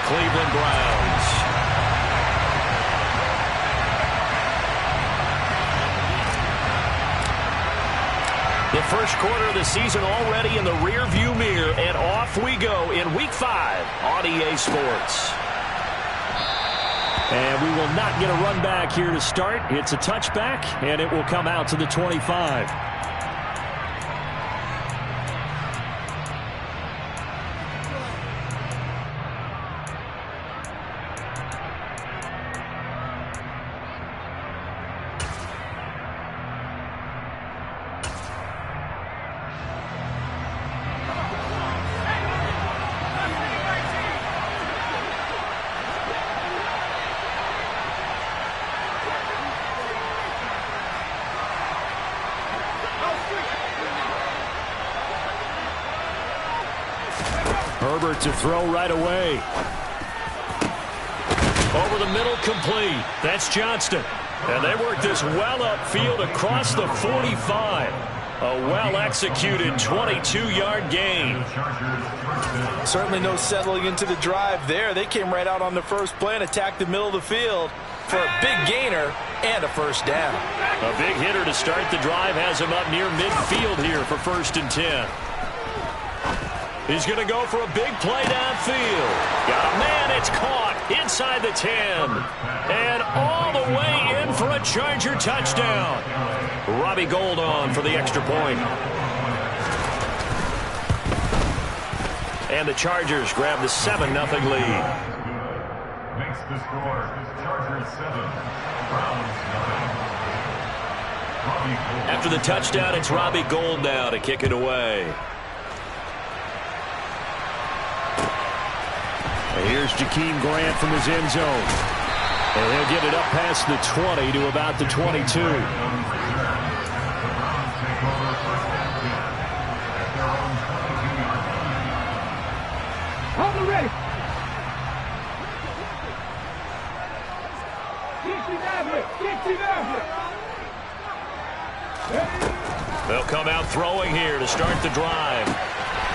Cleveland Browns. The first quarter of the season already in the rearview mirror, and off we go in Week 5 on EA Sports. And we will not get a run back here to start. It's a touchback, and it will come out to the 25. Herbert to throw right away. Over the middle, complete. That's Johnston. And they work this well upfield across the 45. A well-executed 22-yard gain. Certainly no settling into the drive there. They came right out on the first play and attacked the middle of the field for a big gainer and a first down. A big hitter to start the drive has him up near midfield here for 1st and 10. He's going to go for a big play downfield. Got a man, it's caught inside the 10. And all the way in for a Charger touchdown. Robbie Gould on for the extra point. And the Chargers grab the 7-0 lead. Makes the score. Chargers 7, Browns 9. After the touchdown, it's Robbie Gould now to kick it away. Here's Jakeem Grant from his end zone. And he'll get it up past the 20 to about the 22. Hold it ready. They'll come out throwing here to start the drive.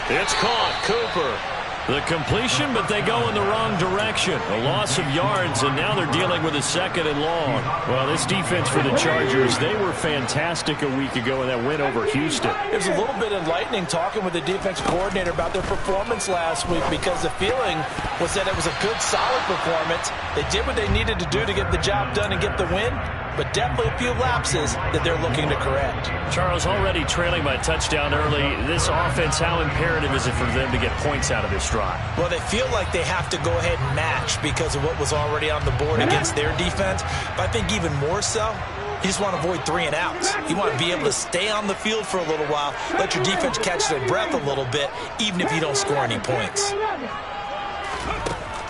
It's caught. Cooper. The completion, but they go in the wrong direction. A loss of yards, and now they're dealing with a 2nd and long. Well, this defense for the Chargers, they were fantastic a week ago in that win over Houston. It was a little bit enlightening talking with the defensive coordinator about their performance last week, because the feeling was that it was a good, solid performance. They did what they needed to do to get the job done and get the win, but definitely a few lapses that they're looking to correct. Charles, already trailing by a touchdown early. This offense, how imperative is it for them to get points out of this drive? Well, they feel like they have to go ahead and match because of what was already on the board against their defense. But I think even more so, you just want to avoid 3 and outs. You want to be able to stay on the field for a little while, let your defense catch their breath a little bit, even if you don't score any points.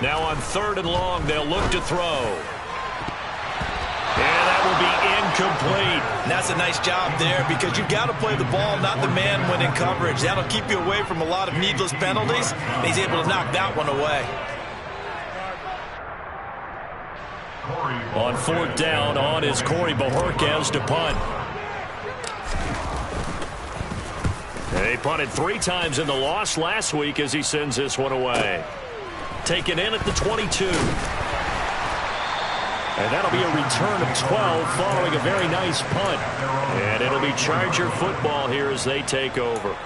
Now on 3rd and long, they'll look to throw. And that will be incomplete. And that's a nice job there, because you've got to play the ball, not the man when in coverage. That'll keep you away from a lot of needless penalties. And he's able to knock that one away. On 4th down, on is Corey Bojorquez to punt. They punted 3 times in the loss last week as he sends this one away. Taken in at the 22. And that'll be a return of 12 following a very nice punt. And it'll be Charger football here as they take over.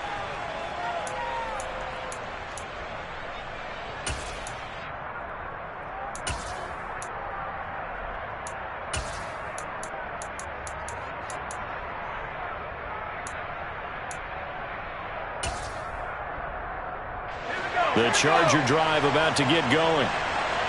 The Charger drive about to get going.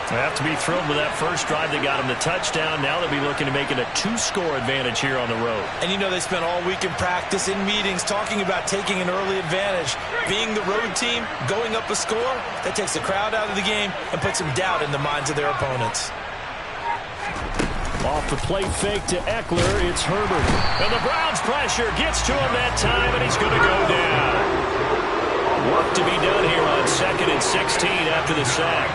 They have to be thrilled with that first drive. They got them the touchdown. Now they'll be looking to make it a 2-score advantage here on the road. And you know, they spent all week in practice, in meetings, talking about taking an early advantage. Being the road team, going up a score, that takes the crowd out of the game and puts some doubt in the minds of their opponents. Off the play fake to Eckler, it's Herbert. And the Browns pressure gets to him that time, and he's going to go down. Work to be done here on 2nd and 16 after the sack.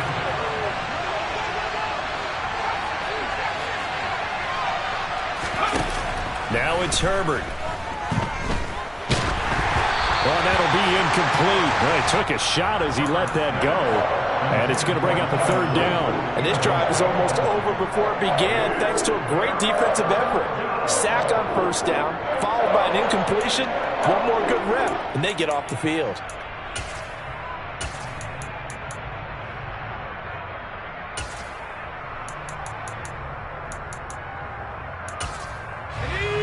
Now it's Herbert. Oh, that'll be incomplete. Well, he took a shot as he let that go. And it's going to bring up a third down. And this drive is almost over before it began thanks to a great defensive effort. Sack on first down, followed by an incompletion. One more good rep, and they get off the field.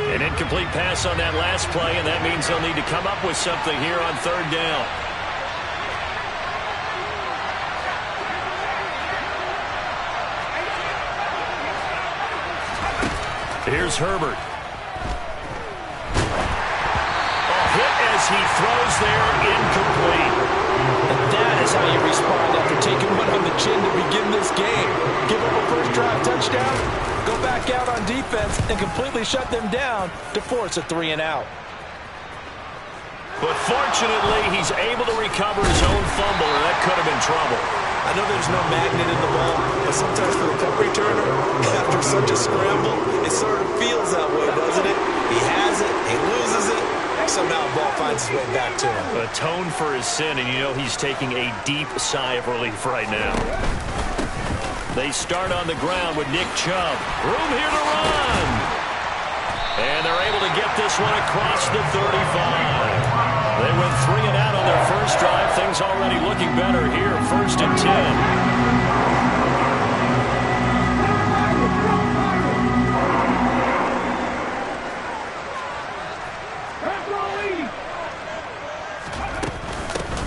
An incomplete pass on that last play, and that means they'll need to come up with something here on third down. Here's Herbert. A hit as he throws there, incomplete. And that is how you respond after taking one on the chin to begin this game. Give up a first drive touchdown, go back out on defense, and completely shut them down to force a 3-and-out. But fortunately, he's able to recover his own fumble, and that could have been trouble. I know there's no magnet in the ball, but sometimes for the punt returner, after such a scramble, it sort of feels that way, doesn't it? He has it, he loses it, somehow the ball finds its way back to him. Atone for his sin, and you know he's taking a deep sigh of relief right now. They start on the ground with Nick Chubb. Room here to run. And they're able to get this one across the 35. They went 3-and-out on their first drive. Things already looking better here. 1st and 10.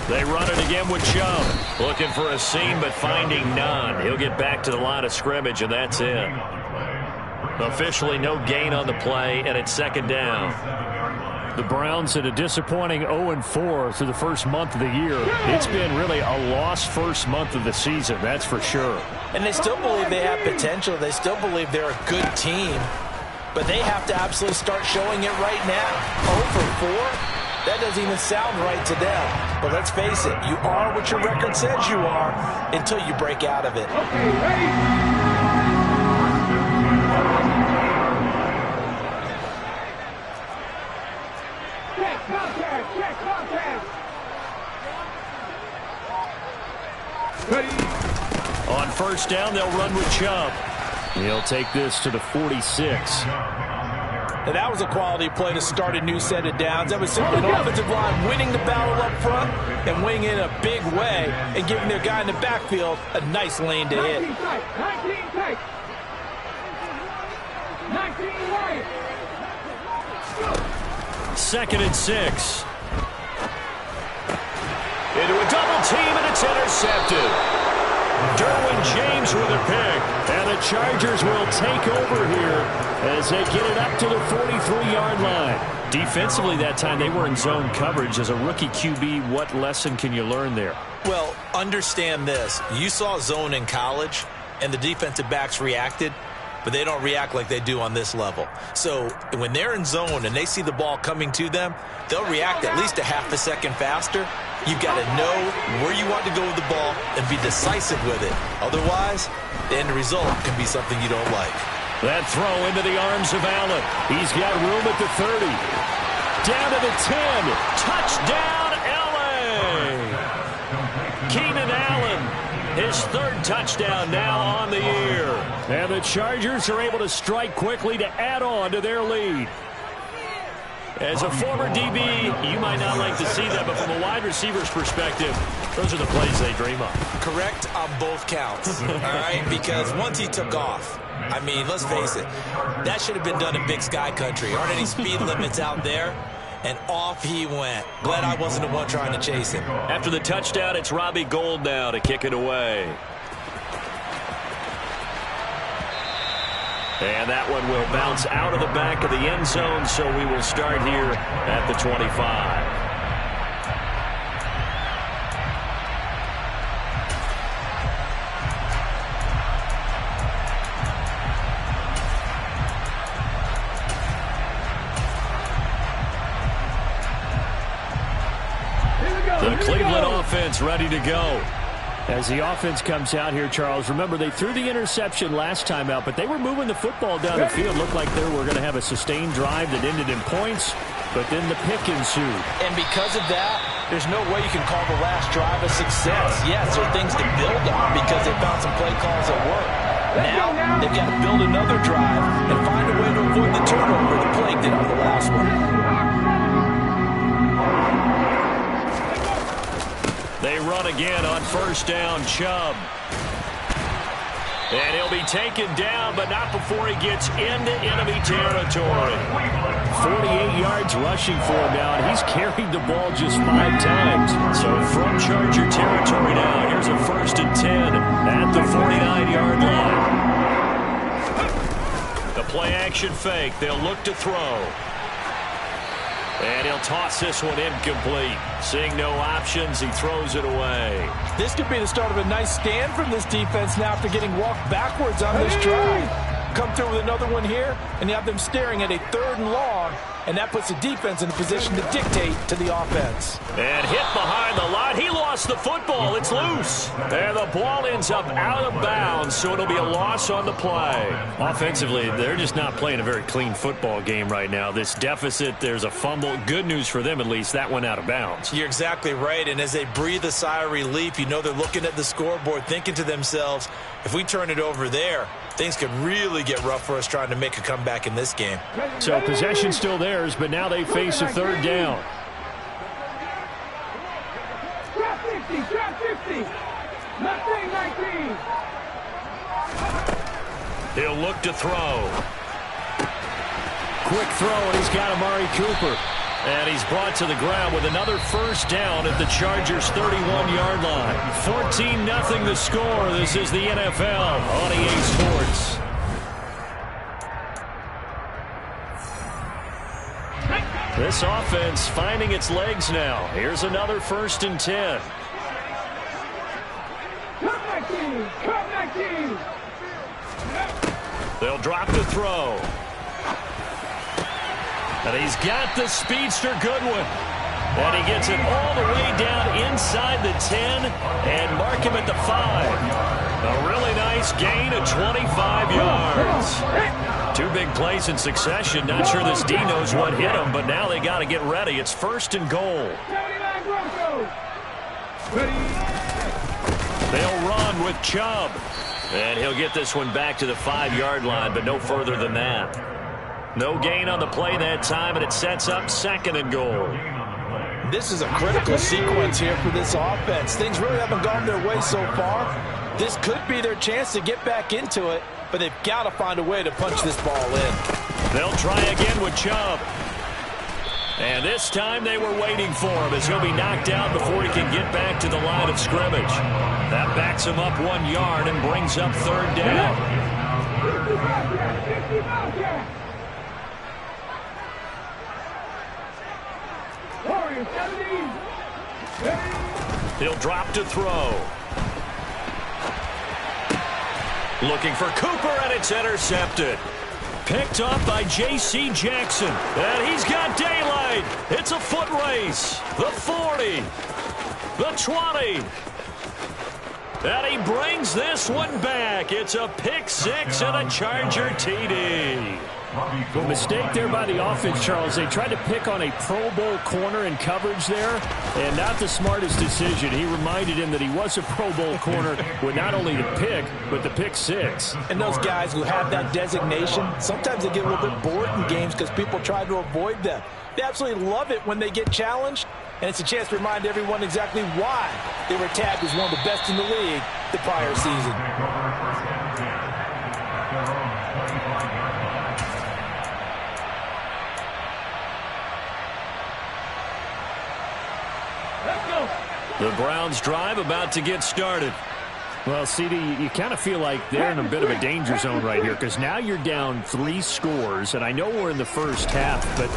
They run it again with Chubb. Looking for a seam, but finding none. He'll get back to the line of scrimmage, and that's it. Officially no gain on the play, and it's 2nd down. The Browns at a disappointing 0-4 through the first month of the year. It's been really a lost first month of the season, that's for sure. And they still believe they have potential. They still believe they're a good team. But they have to absolutely start showing it right now. 0-4? That doesn't even sound right to them. But let's face it, you are what your record says you are until you break out of it. Okay, ready? On first down, they'll run with Chubb. He'll take this to the 46. Now that was a quality play to start a new set of downs. That was simply an offensive line winning the battle up front and winning in a big way and giving their guy in the backfield a nice lane to hit. 19 tight. 19 right. 2nd and 6. Into a double team, and it's intercepted. Derwin James with a pick, and the Chargers will take over here as they get it up to the 43-yard line. Defensively that time, they were in zone coverage. As a rookie QB, what lesson can you learn there? Well, understand this. You saw zone in college, and the defensive backs reacted, but they don't react like they do on this level. So when they're in zone and they see the ball coming to them, they'll react at least a half a second faster. You've got to know where you want to go with the ball and be decisive with it. Otherwise, the end result can be something you don't like. That throw into the arms of Allen. He's got room at the 30. Down to the 10. Touchdown, L.A. Keenan Allen, his 3rd touchdown now on the year. And the Chargers are able to strike quickly to add on to their lead. As a former DB, you might not like to see that, but from a wide receiver's perspective, those are the plays they dream of. Correct on both counts, all right? Because once he took off, I mean, let's face it, that should have been done in Big Sky Country. Aren't any speed limits out there? And off he went. Glad I wasn't the one trying to chase him. After the touchdown, it's Robbie Gould now to kick it away. And that one will bounce out of the back of the end zone, so we will start here at the 25. The Cleveland offense ready to go. As the offense comes out here, Charles, remember they threw the interception last time out, but they were moving the football down the field. Looked like they were going to have a sustained drive that ended in points. but then the pick ensued. And because of that, there's no way you can call the last drive a success. Yes, there are things to build on because they found some play calls that work. Now, they've got to build another drive and find a way to avoid the turnover the play did on the last one. They run again on first down, Chubb. And he'll be taken down, but not before he gets into enemy territory. 48 yards rushing for him now, and he's carried the ball just 5 times. So from Charger territory now, here's a 1st and 10 at the 49-yard line. The play-action fake. They'll look to throw. And he'll toss this one incomplete. Seeing no options, he throws it away. This could be the start of a nice stand from this defense now after getting walked backwards on this drive. Come through with another one here, and you have them staring at a 3rd and long, and that puts the defense in a position to dictate to the offense. And hit behind the line. He lost the football. It's loose. And the ball ends up out of bounds, so it'll be a loss on the play. Offensively, they're just not playing a very clean football game right now. This deficit, there's a fumble. Good news for them, at least. That went out of bounds. You're exactly right, and as they breathe a sigh of relief, you know they're looking at the scoreboard, thinking to themselves, if we turn it over there, things could really get rough for us trying to make a comeback in this game. So possession still theirs, but now they face a 3rd down. Drop 50, drop 50. Mustang 19. He'll look to throw. Quick throw, and he's got Amari Cooper. And he's brought to the ground with another 1st down at the Chargers' 31-yard line. 14-0 the score. This is the NFL on EA Sports. This offense finding its legs now. Here's another 1st and 10. Come 19, come 19. They'll drop the throw. And he's got the speedster Goodwin. And he gets it all the way down inside the 10 and mark him at the 5. A really nice gain of 25 yards. 2 big plays in succession. Not sure this D knows what hit him, but now they got to get ready. It's 1st and goal. 79 Broncos. Ready. They'll run with Chubb. And he'll get this one back to the 5-yard line, but no further than that. No gain on the play that time, and it sets up 2nd and goal. This is a critical sequence here for this offense. Things really haven't gone their way so far. This could be their chance to get back into it, but they've got to find a way to punch this ball in. They'll try again with Chubb. And this time they were waiting for him as he'll be knocked out before he can get back to the line of scrimmage. That backs him up 1 yard and brings up 3rd down. He'll drop to throw. Looking for Cooper, and it's intercepted. Picked up by J.C. Jackson. And he's got daylight. It's a foot race. The 40. The 20. And he brings this one back. It's a pick 6 and a Charger TD. Well, mistake there by the offense, Charles. They tried to pick on a Pro Bowl corner in coverage there, and not the smartest decision. He reminded him that he was a Pro Bowl corner with not only the pick, but the pick 6. And those guys who have that designation, sometimes they get a little bit bored in games because people try to avoid them. They absolutely love it when they get challenged, and it's a chance to remind everyone exactly why they were tagged as one of the best in the league the prior season. The Browns drive about to get started. Well, CD, you kind of feel like they're in a bit of a danger zone right here because now you're down 3 scores, and I know we're in the first half, but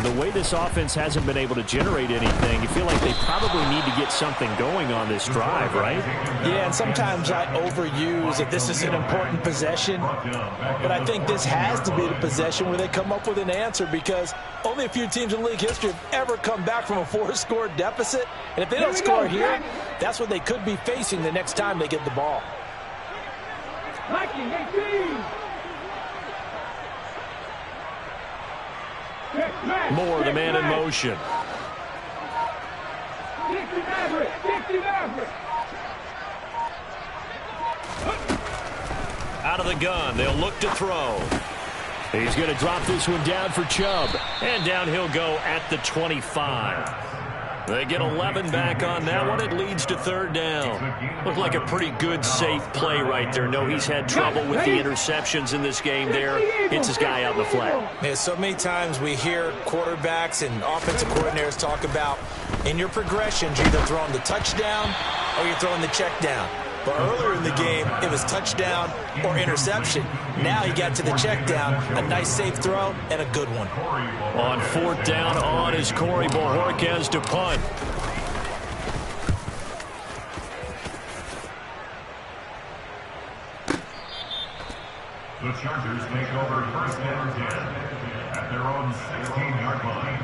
the way this offense hasn't been able to generate anything, you feel like they probably need to get something going on this drive, right? Yeah, and sometimes I overuse that this is an important possession, but I think this has to be the possession where they come up with an answer because only a few teams in league history have ever come back from a 4-score deficit, and if they don't score here, that's what they could be facing the next time they get the ball. Viking 18. Moore, the man in motion. 60 Maverick, 60 Maverick. Out of the gun, they'll look to throw. He's going to drop this one down for Chubb. And down he'll go at the 25. They get 11 back on that one. It leads to third down. Looked like a pretty good, safe play right there. No, he's had trouble with the interceptions in this game there. Hits his guy out in the flat. Yeah, so many times we hear quarterbacks and offensive coordinators talk about in your progressions, you're either throwing the touchdown or you're throwing the check down. But earlier in the game, it was touchdown or interception. Now he got to the check down, a nice safe throw, and a good one. On fourth down on is Corey Bojorquez to punt. The Chargers take over first and 10 at their own 16-yard line.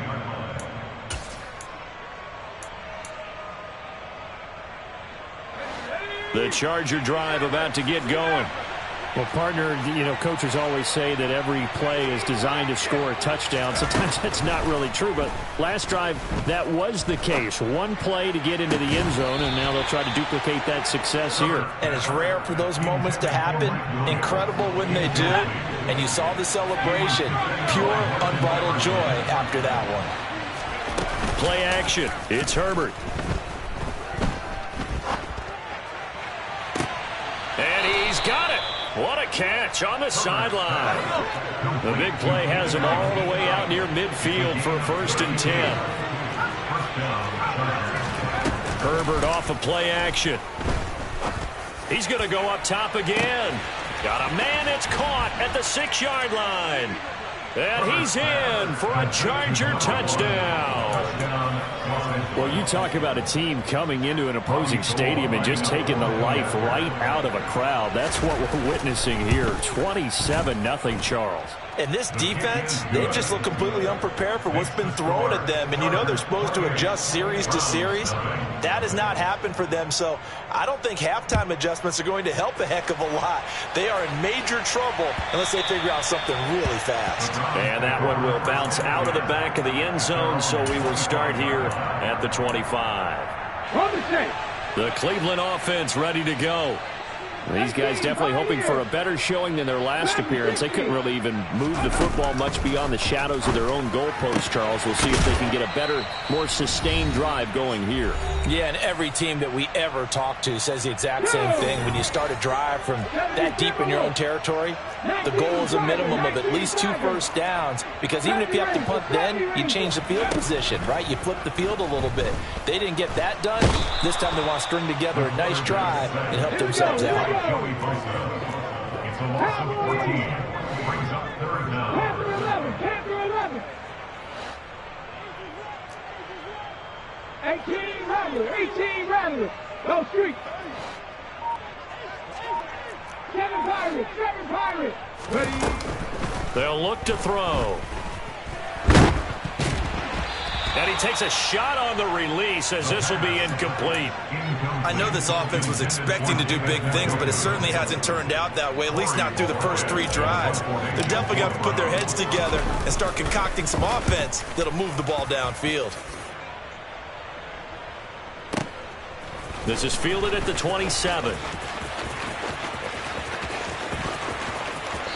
The Charger drive about to get going. Well, partner, coaches always say that every play is designed to score a touchdown. Sometimes that's not really true, but last drive, that was the case. One play to get into the end zone, and now they'll try to duplicate that success here. And it's rare for those moments to happen. Incredible when they do. And you saw the celebration. Pure, unbridled joy after that one. Play action. It's Herbert. And he's got it. What a catch on the sideline. The big play has him all the way out near midfield for first and 10. Herbert off of play action. He's going to go up top again. Got a man that's caught at the 6-yard line. And he's in for a Charger touchdown. Well, you talk about a team coming into an opposing stadium and just taking the life right out of a crowd. That's what we're witnessing here. 27-0 Charles. And this defense, they've just looked completely unprepared for what's been thrown at them. And they're supposed to adjust series to series. That has not happened for them. So I don't think halftime adjustments are going to help a heck of a lot. They are in major trouble unless they figure out something really fast. And that one will bounce out of the back of the end zone. So we will start here at the 25. The Cleveland offense ready to go. These guys definitely hoping for a better showing than their last appearance. They couldn't really even move the football much beyond the shadows of their own goalpost, Charles. We'll see if they can get a better, more sustained drive going here. Yeah, and every team that we ever talk to says the exact same thing. When you start a drive from that deep in your own territory, the goal is a minimum of at least 2 first downs, because even if you have to punt then, you change the field position, right? You flip the field a little bit. They didn't get that done. This time they want to string together a nice drive and help themselves out. It's a loss of 14. Brings up third down. Panther 11. 18 Rattler. Go street. 7 Pirates. Ready. They'll look to throw. And he takes a shot on the release as this will be incomplete. I know this offense was expecting to do big things, but it certainly hasn't turned out that way, at least not through the first 3 drives. They're definitely going to have to put their heads together and start concocting some offense that'll move the ball downfield. This is fielded at the 27.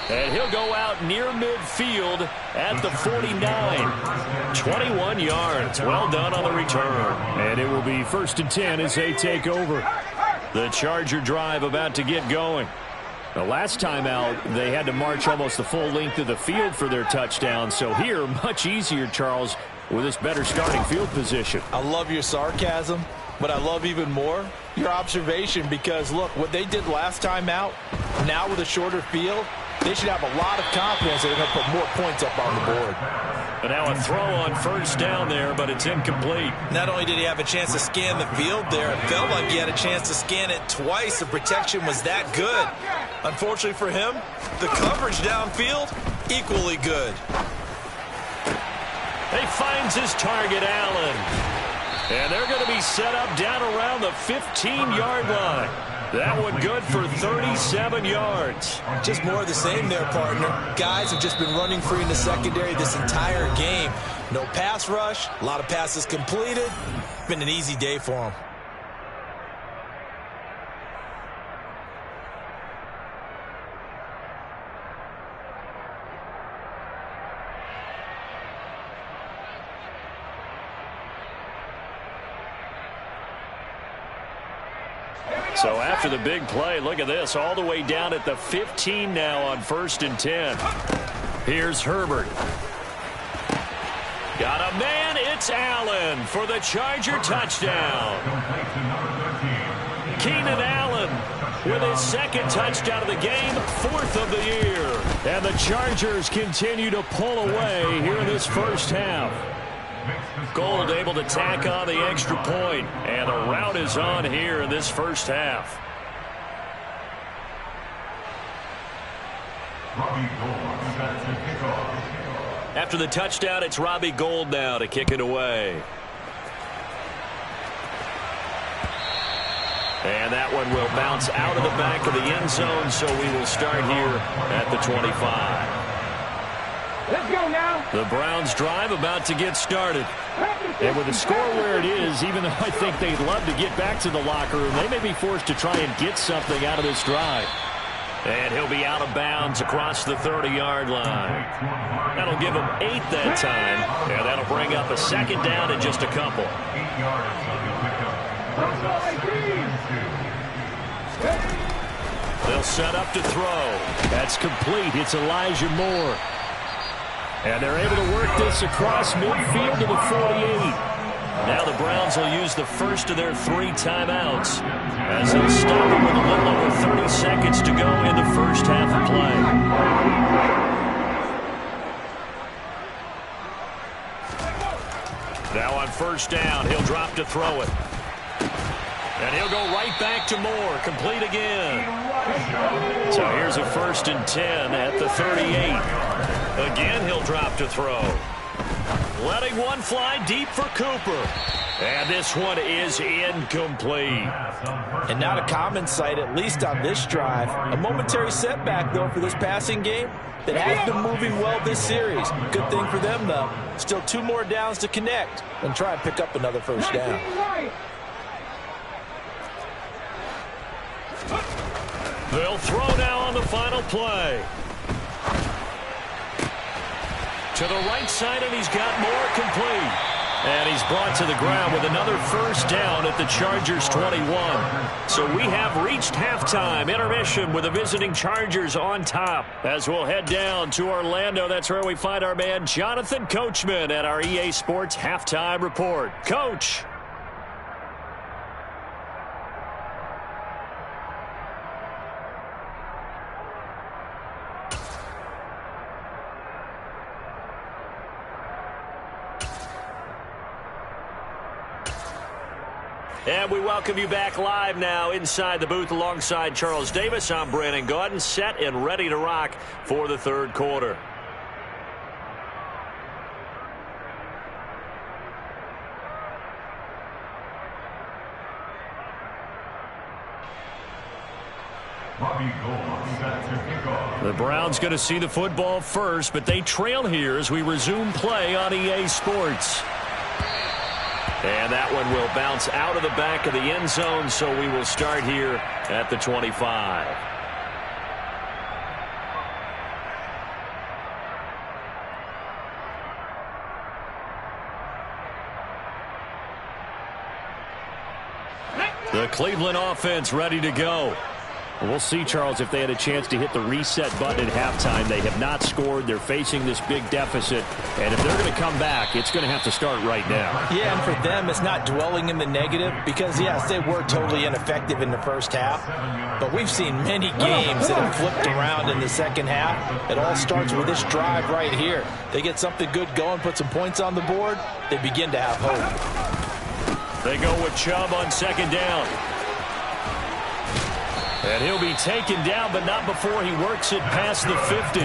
And he'll go out near midfield at the 49. 21 yards. Well done on the return. And it will be first and 10 as they take over. The Charger drive about to get going. The last time out, they had to march almost the full length of the field for their touchdown. So here, much easier, Charles, with this better starting field position. I love your sarcasm, but I love even more your observation, because, look, what they did last time out, now with a shorter field, they should have a lot of confidence that they're going to put more points up on the board. And now a throw on first down there, but it's incomplete. Not only did he have a chance to scan the field there, it felt like he had a chance to scan it twice. The protection was that good. Unfortunately for him, the coverage downfield, equally good. He finds his target, Allen. And they're going to be set up down around the 15-yard line. That one good for 37 yards. Just more of the same there, partner. Guys have just been running free in the secondary this entire game. No pass rush, a lot of passes completed. Been an easy day for them. So after the big play, look at this, all the way down at the 15 now on 1st and 10. Here's Herbert. Got a man, it's Allen for the Charger touchdown. Keenan Allen with his 2nd touchdown of the game, 4th of the year. And the Chargers continue to pull away here in this first half. Gold able to tack on the extra point, and the rout is on here in this first half. After the touchdown, it's Robbie Gould now to kick it away. And that one will bounce out of the back of the end zone, so we will start here at the 25. Let's go now. The Browns drive about to get started. And with the score where it is, even though I think they'd love to get back to the locker room, they may be forced to try and get something out of this drive. And he'll be out of bounds across the 30-yard line. That'll give him 8 that time, and that'll bring up a 2nd down in just a couple. 8 yards. They'll set up to throw. That's complete. It's Elijah Moore. And they're able to work this across midfield to the 48. Now the Browns will use the first of their 3 timeouts as they'll stop it with a little over 30 seconds to go in the first half of play. Now on 1st down, he'll drop to throw it. And he'll go right back to Moore, complete again. So here's a 1st and 10 at the 38. Again, he'll drop to throw. Letting one fly deep for Cooper. And this one is incomplete. And not a common sight, at least on this drive. A momentary setback, though, for this passing game that has been moving well this series. Good thing for them, though. Still 2 more downs to connect and try and pick up another 1st down. They'll throw now on the final play. To the right side, and he's got Moore complete. And he's brought to the ground with another 1st down at the Chargers 21. So we have reached halftime. Intermission with the visiting Chargers on top. As we'll head down to Orlando, that's where we find our man Jonathan Coachman at our EA Sports Halftime Report. Coach. And we welcome you back live now inside the booth alongside Charles Davis. I'm Brandon Gaudin, set and ready to rock for the 3rd quarter. The Browns going to see the football first, but they trail here as we resume play on EA Sports. And that one will bounce out of the back of the end zone, so we will start here at the 25. The Cleveland offense ready to go. We'll see, Charles, if they had a chance to hit the reset button at halftime. They have not scored. They're facing this big deficit. And if they're going to come back, it's going to have to start right now. Yeah, and for them, it's not dwelling in the negative because, yes, they were totally ineffective in the first half. But we've seen many games that have flipped around in the second half. It all starts with this drive right here. They get something good going, put some points on the board, they begin to have hope. They go with Chubb on 2nd down. And he'll be taken down, but not before he works it past the 50.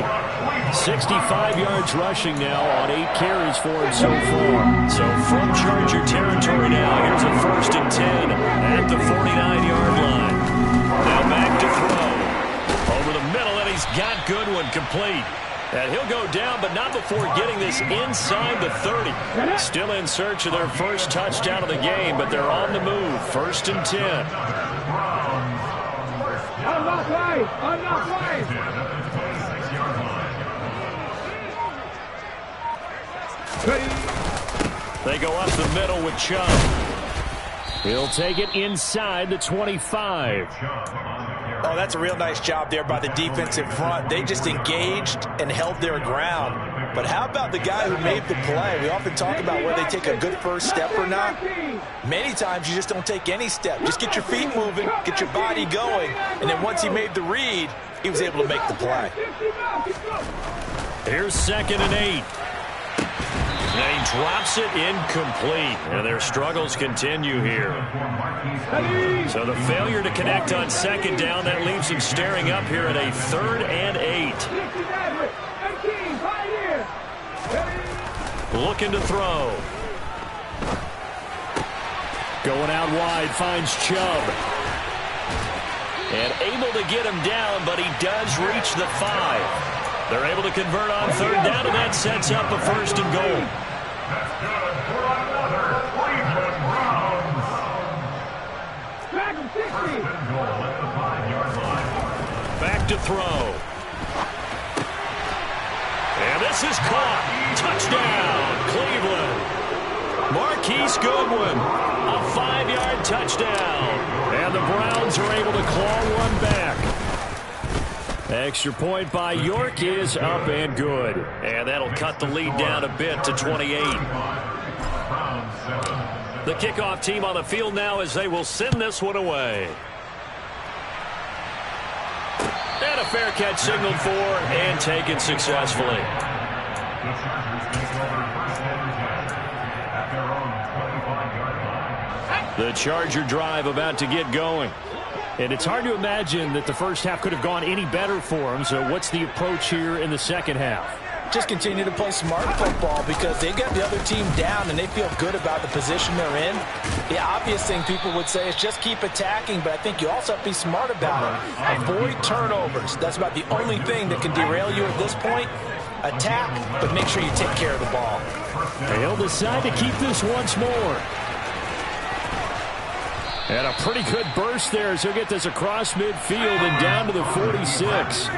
65 yards rushing now on 8 carries for him so far. So from Charger territory now, here's a 1st and 10 at the 49-yard line. Now back to throw. Over the middle, and he's got Goodwin complete. And he'll go down, but not before getting this inside the 30. Still in search of their first touchdown of the game, but they're on the move. 1st and 10. On that play! On that play! They go up the middle with Chubb. He'll take it inside the 25. Oh, that's a real nice job there by the defensive front. They just engaged and held their ground. But how about the guy who made the play? We often talk about whether they take a good first step or not. Many times you just don't take any step. Just get your feet moving, get your body going, and then once he made the read, he was able to make the play. Here's 2nd and 8. And he drops it incomplete. And their struggles continue here. So the failure to connect on 2nd down, that leaves him staring up here at a 3rd and 8. Looking to throw. Going out wide, finds Chubb. And able to get him down, but he does reach the 5. They're able to convert on 3rd down, and that sets up a 1st and goal. That's good for another Cleveland Browns. 1st and goal at the 5-yard line. Back to throw. And this is caught. Touchdown, Cleveland. Marquise Goodwin, a 5-yard touchdown. And the Browns are able to claw one back. Extra point by York is up and good. And that'll cut the lead down a bit to 28. The kickoff team on the field now as they will send this one away. And a fair catch signaled for and taken successfully. The Charger drive about to get going. And it's hard to imagine that the first half could have gone any better for them. So what's the approach here in the second half? Just continue to play smart football because they've got the other team down and they feel good about the position they're in. The obvious thing people would say is just keep attacking, but I think you also have to be smart about it. Avoid turnovers. That's about the only thing that can derail you at this point. Attack, but make sure you take care of the ball. They'll decide to keep this once more. And a pretty good burst there as he'll get this across midfield and down to the 46.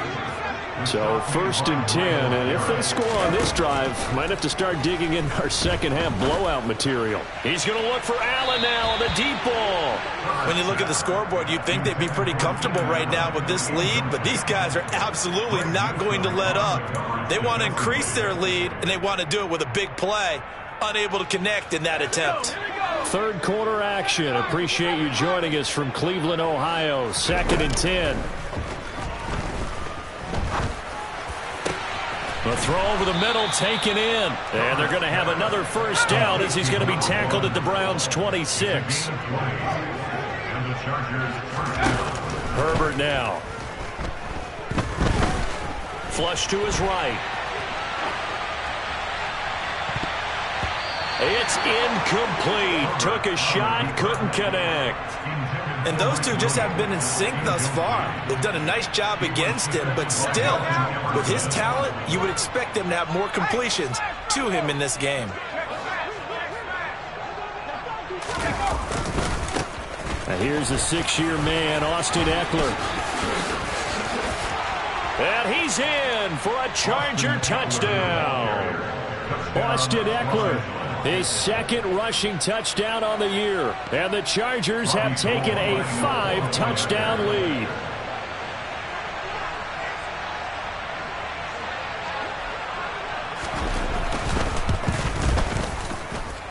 So 1st and 10, and if they score on this drive, might have to start digging in our second half blowout material. He's going to look for Allen now on the deep ball. When you look at the scoreboard, you'd think they'd be pretty comfortable right now with this lead, but these guys are absolutely not going to let up. They want to increase their lead, and they want to do it with a big play. Unable to connect in that attempt. Third quarter action. Appreciate you joining us from Cleveland, Ohio. 2nd and 10. The throw over the middle taken in. And they're going to have another first down as he's going to be tackled at the Browns' 26. Herbert now. Flush to his right. It's incomplete. Took a shot, couldn't connect. And those two just haven't been in sync thus far. They've done a nice job against him, but still, with his talent, you would expect them to have more completions to him in this game. Now here's a 6-year man, Austin Eckler. And he's in for a Charger touchdown. Austin Eckler, his 2nd rushing touchdown on the year. And the Chargers have taken a 5-touchdown lead.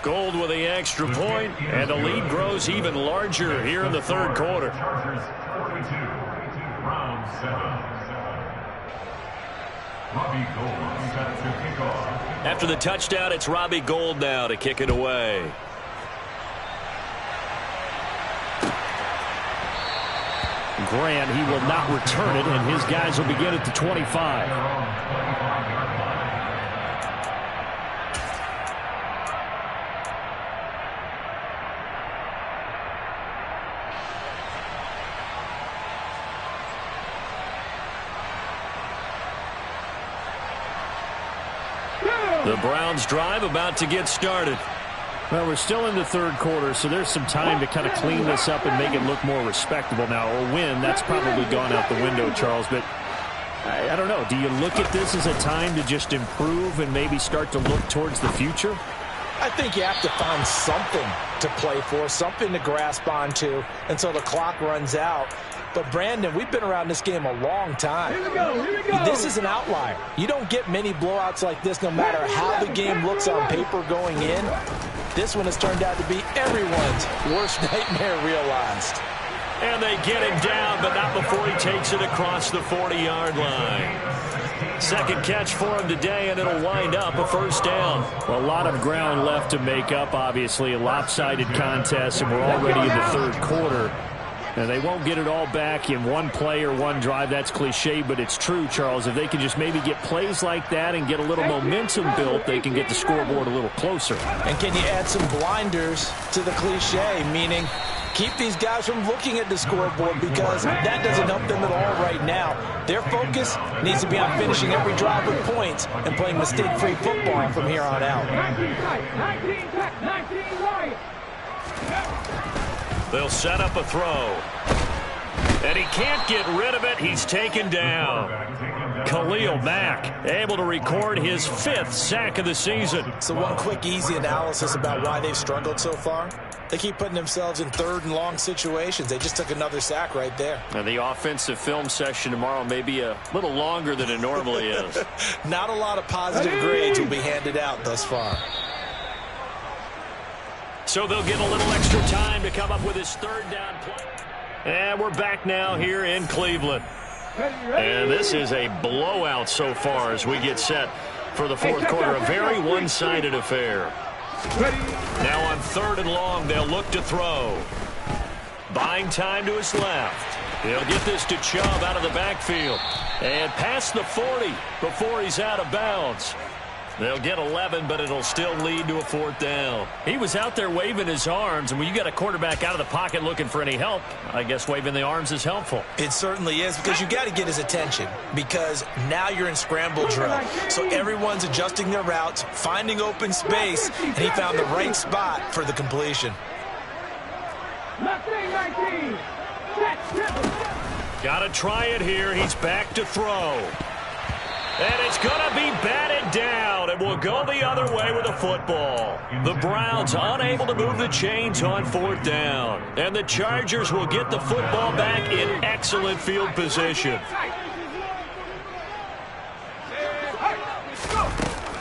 Gold with the extra point, and the lead grows even larger here in the third quarter. Chargers 42, round 7. Robbie Gould set to kick off. After the touchdown, it's Robbie Gould now to kick it away. Grant, he will not return it, and his guys will begin at the 25. The Browns drive about to get started. Well, we're still in the third quarter, so there's some time to kind of clean this up and make it look more respectable now. Or win, that's probably gone out the window, Charles. But I don't know. Do you look at this as a time to just improve and maybe start to look towards the future? I think you have to find something to play for, something to grasp onto until the clock runs out. But, Brandon, we've been around this game a long time. Here we go. This is an outlier. You don't get many blowouts like this no matter how the game looks on paper going in. This one has turned out to be everyone's worst nightmare realized. And they get him down, but not before he takes it across the 40-yard line. Second catch for him today, and it'll wind up a first down. Well, a lot of ground left to make up, obviously. A lopsided contest, and we're already in the third quarter. And they won't get it all back in one play or one drive. That's cliche, but it's true, Charles. If they can just maybe get plays like that and get a little momentum built, they can get the scoreboard a little closer. And can you add some blinders to the cliche, meaning keep these guys from looking at the scoreboard because that doesn't help them at all right now. Their focus needs to be on finishing every drive with points and playing mistake-free football from here on out. 19 right. They'll set up a throw. And he can't get rid of it. He's taken down. Khalil Mack able to record his 5th sack of the season. So one quick, easy analysis about why they've struggled so far. They keep putting themselves in third and long situations. They just took another sack right there. And the offensive film session tomorrow may be a little longer than it normally is. Not a lot of positive grades will be handed out thus far. So they'll get a little extra time to come up with his third down play. And we're back now here in Cleveland. And this is a blowout so far as we get set for the fourth quarter. A very one-sided affair. Now on 3rd and long, they'll look to throw. Buying time to his left. He'll get this to Chubb out of the backfield. And past the 40 before he's out of bounds. They'll get 11, but it'll still lead to a 4th down. He was out there waving his arms, and when you got a quarterback out of the pocket looking for any help, I guess waving the arms is helpful. It certainly is, because you got to get his attention, because now you're in scramble drill. So everyone's adjusting their routes, finding open space, and he found the right spot for the completion. Got to try it here. He's back to throw. And it's going to be batted down. It will go the other way with the football. The Browns unable to move the chains on 4th down. And the Chargers will get the football back in excellent field position.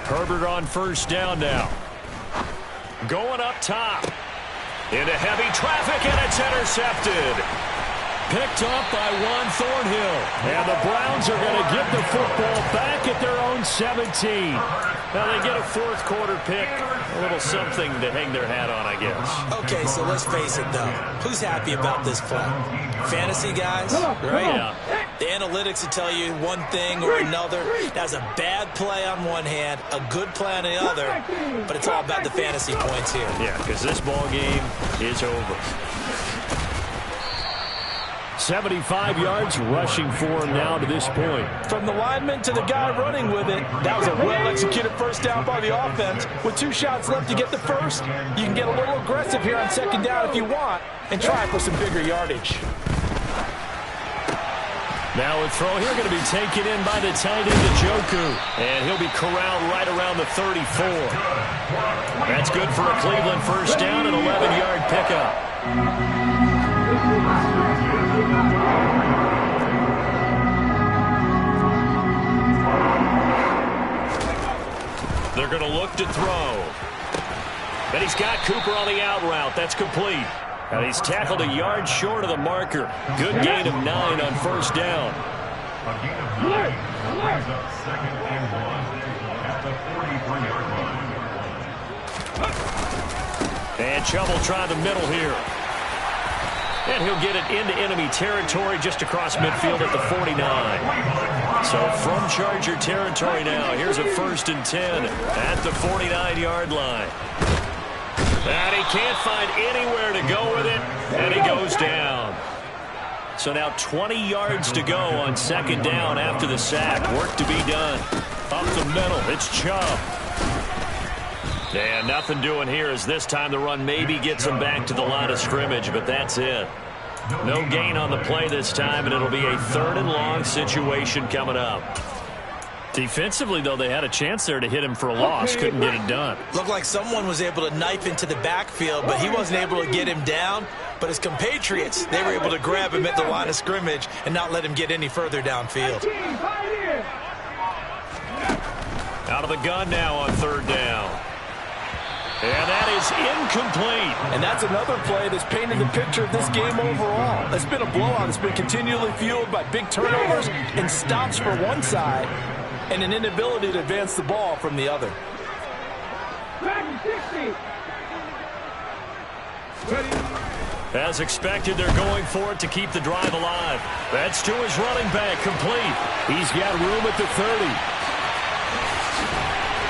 Herbert on 1st down now. Going up top. Into heavy traffic, and it's intercepted. Picked up by Juan Thornhill. And the Browns are going to get the football back at their own 17. Now they get a 4th quarter pick. A little something to hang their hat on, I guess. Okay, so let's face it, though. Who's happy about this play? Fantasy guys, right? Yeah. The analytics will tell you one thing or another. That's a bad play on one hand, a good play on the other, but it's all about the fantasy points here. Yeah, because this ball game is over. 75 yards rushing for him now to this point. From the lineman to the guy running with it, that was a well-executed first down by the offense. With 2 shots left to get the first, you can get a little aggressive here on 2nd down if you want and try for some bigger yardage. Now a throw here going to be taken in by the tight end, Njoku. And he'll be corralled right around the 34. That's good for a Cleveland first down, an 11-yard pickup. They're going to look to throw. And he's got Cooper on the out route. That's complete. And he's tackled a yard short of the marker. Good gain of 9 on 1st down. A gain of 9 brings up 2nd and 1 at the 43-yard line. And Chubb will try the middle here. And he'll get it into enemy territory just across midfield at the 49. So from Charger territory now, here's a 1st and 10 at the 49-yard line. And he can't find anywhere to go with it, and he goes down. So now 20 yards to go on 2nd down after the sack. Work to be done. Up the middle, it's Chubb. And nothing doing here as this time the run maybe gets him back to the line of scrimmage, but that's it. No gain on the play this time, and it'll be a 3rd and long situation coming up. Defensively, though, they had a chance there to hit him for a loss. Couldn't get it done. Looked like someone was able to knife into the backfield, but he wasn't able to get him down. But his compatriots, they were able to grab him at the line of scrimmage and not let him get any further downfield. Out of the gun now on 3rd down. And that is incomplete. And that's another play that's painted the picture of this game overall. It's been a blowout. It's been continually fueled by big turnovers and stops for one side and an inability to advance the ball from the other. As expected, they're going for it to keep the drive alive. That's to his running back, complete. He's got room at the 30.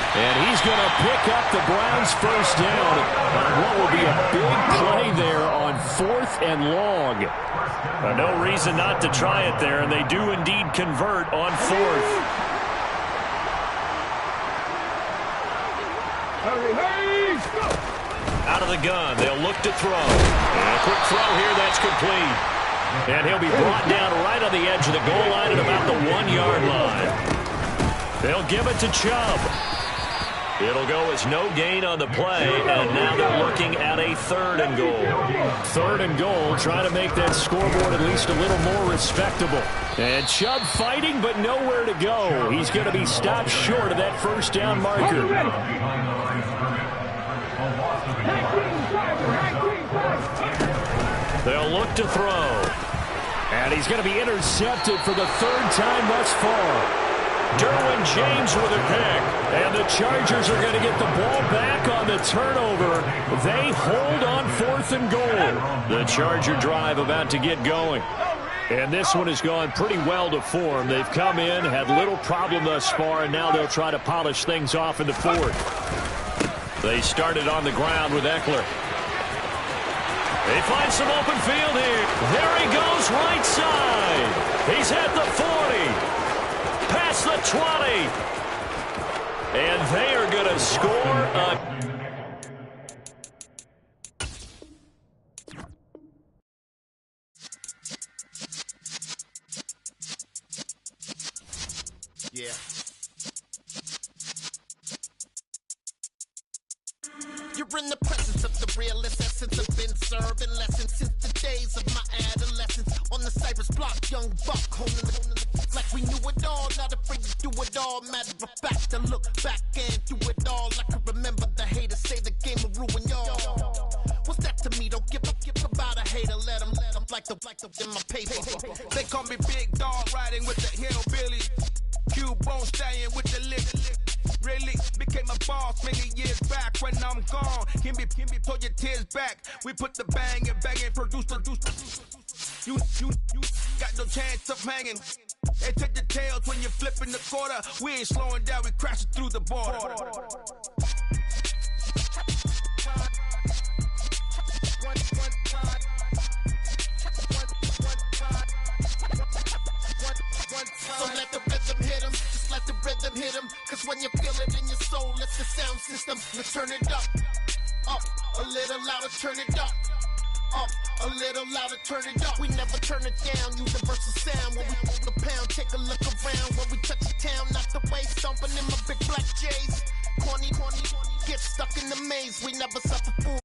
And he's going to pick up the Browns' first down on what will be a big play there on 4th and long. No reason not to try it there, and they do indeed convert on 4th. Out of the gun, they'll look to throw. And a quick throw here, that's complete. And he'll be brought down right on the edge of the goal line at about the 1-yard line. They'll give it to Chubb. It'll go as no gain on the play, and now they're looking at a 3rd and goal. 3rd and goal, trying to make that scoreboard at least a little more respectable. And Chubb fighting, but nowhere to go. He's going to be stopped short of that 1st down marker. They'll look to throw. And he's going to be intercepted for the 3rd time thus far. Derwin James with a pick. And the Chargers are going to get the ball back on the turnover. They hold on 4th and goal. The Charger drive about to get going. And this one has gone pretty well to form. They've come in, had little problem thus far, and now they'll try to polish things off in the 4th. They started on the ground with Eckler. They find some open field here. There he goes, right side. He's at the 40. Past the 20. And they are going to score a... Yeah. You're in the presence of the realest essence. I've been serving lessons since the days of my adolescence. On the Cypress block, young buck, holding the like we knew it all, not afraid to do it all. Matter of fact, to look back and do it all. I can remember the haters say the game will ruin y'all. What's that to me? Don't give about a hater. Let them like the in my paper. They call me Big Dog, riding with the hillbilly. Q-Bone staying with the lick. Really became a boss many years back. When I'm gone, can be pull your tears back. We put the bang and produce. You got no chance of hanging. They take the tails when you're flipping the quarter. We ain't slowing down, we crashing through the border. So let the rhythm hit him, just let the rhythm hit him. Cause when you feel it in your soul, it's the sound system. Let's turn it up, a little louder, turn it up. A little louder, turn it up. We never turn it down, universal sound. When we move the pound, take a look around. When we touch the town, not the way, stomping in my big black J's. Corny, get stuck in the maze. We never suffer fools.